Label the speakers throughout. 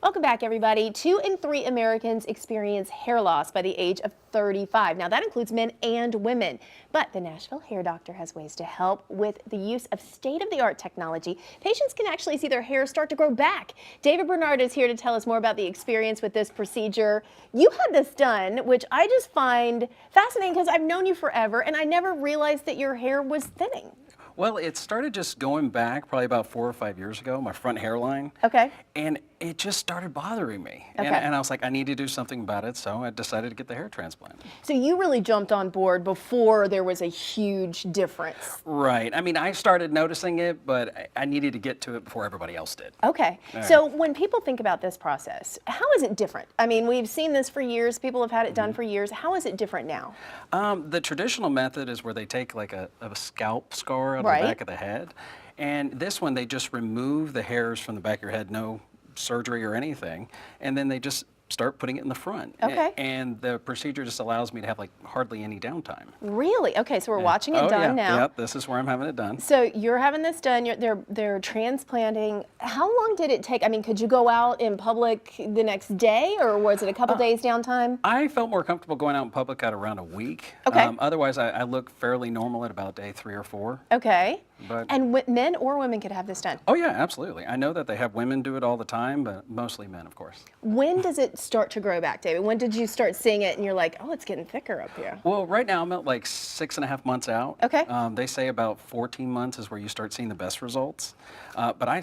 Speaker 1: Welcome back, everybody. 2 in 3 Americans experience hair loss by the age of 35. Now, that includes men and women. But the Nashville Hair Doctor has ways to help with the use of state-of-the-art technology. Patients can actually see their hair start to grow back. David Bernard is here to tell us more about the experience with this procedure. You had this done, which I just find fascinating because I've known you forever, and I never realized that your hair was thinning.
Speaker 2: Well, it started just going back probably about 4 or 5 years ago, my front hairline.
Speaker 1: Okay.
Speaker 2: And it just started bothering me.
Speaker 1: Okay.
Speaker 2: And I was like, I need to do something about it, so I decided to get the hair transplant.
Speaker 1: So you really jumped on board before there was a huge difference.
Speaker 2: Right. I mean, I started noticing it, but I needed to get to it before everybody else did.
Speaker 1: Okay. So when people think about this process, how is it different? I mean, we've seen this for years. People have had it done for years. How is it different now?
Speaker 2: The traditional method is where they take like a scalp scar out of the back of the head. And this one, they just remove the hairs from the back of your head, no surgery or anything, and then they just start putting it in the front.
Speaker 1: Okay.
Speaker 2: And the procedure just allows me to have like hardly any downtime.
Speaker 1: Really? Okay, so we're watching it done now.
Speaker 2: Yep, this is where I'm having it done.
Speaker 1: So you're having this done, they're transplanting. How long did it take? I mean, could you go out in public the next day, or was it a couple days downtime?
Speaker 2: I felt more comfortable going out in public at around a week.
Speaker 1: Okay.
Speaker 2: Otherwise, I look fairly normal at about day 3 or 4.
Speaker 1: Okay.
Speaker 2: But,
Speaker 1: and men or women could have this done?
Speaker 2: Oh yeah, absolutely. I know that they have women do it all the time, but mostly men, of course.
Speaker 1: When does it start to grow back, David? When did you start seeing it and you're like, oh, it's getting thicker up here?
Speaker 2: Well, right now I'm at like 6.5 months out.
Speaker 1: Okay.
Speaker 2: They say about 14 months is where you start seeing the best results. But I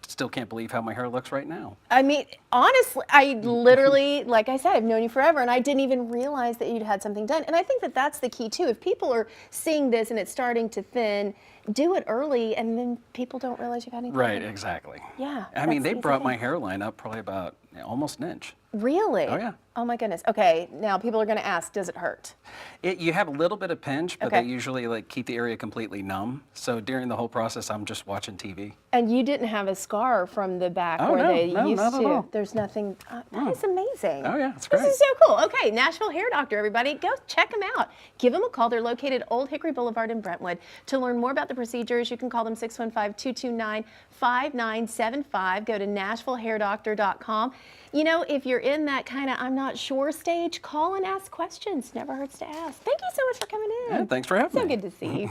Speaker 2: still can't believe how my hair looks right now.
Speaker 1: I mean, honestly, I literally, like I said, I've known you forever, and I didn't even realize that you'd had something done. And I think that that's the key, too. If people are seeing this and it's starting to thin, do it early, and then people don't realize you've had anything.
Speaker 2: Right, exactly.
Speaker 1: Yeah.
Speaker 2: I mean, they brought my hairline up probably about almost an inch.
Speaker 1: Really?
Speaker 2: Oh, yeah.
Speaker 1: Oh, my goodness. Okay, now people are going to ask, does it hurt?
Speaker 2: You have a little bit of pinch, but they usually like keep the area completely numb. So during the whole process, I'm just watching TV.
Speaker 1: And you didn't have a scar from the back where they used
Speaker 2: not
Speaker 1: to.
Speaker 2: At all.
Speaker 1: There's nothing. That is amazing.
Speaker 2: Oh, yeah, it's great.
Speaker 1: This is so cool. Okay, Nashville Hair Doctor, everybody. Go check them out. Give them a call. They're located Old Hickory Boulevard in Brentwood. To learn more about the procedures, you can call them 615-229-5975. Go to NashvilleHairDoctor.com. You know, if you're in that kind of I'm not sure stage, call and ask questions. Never hurts to ask. Thank you so much for coming in.
Speaker 2: Yeah, thanks for having me.
Speaker 1: So good to see you.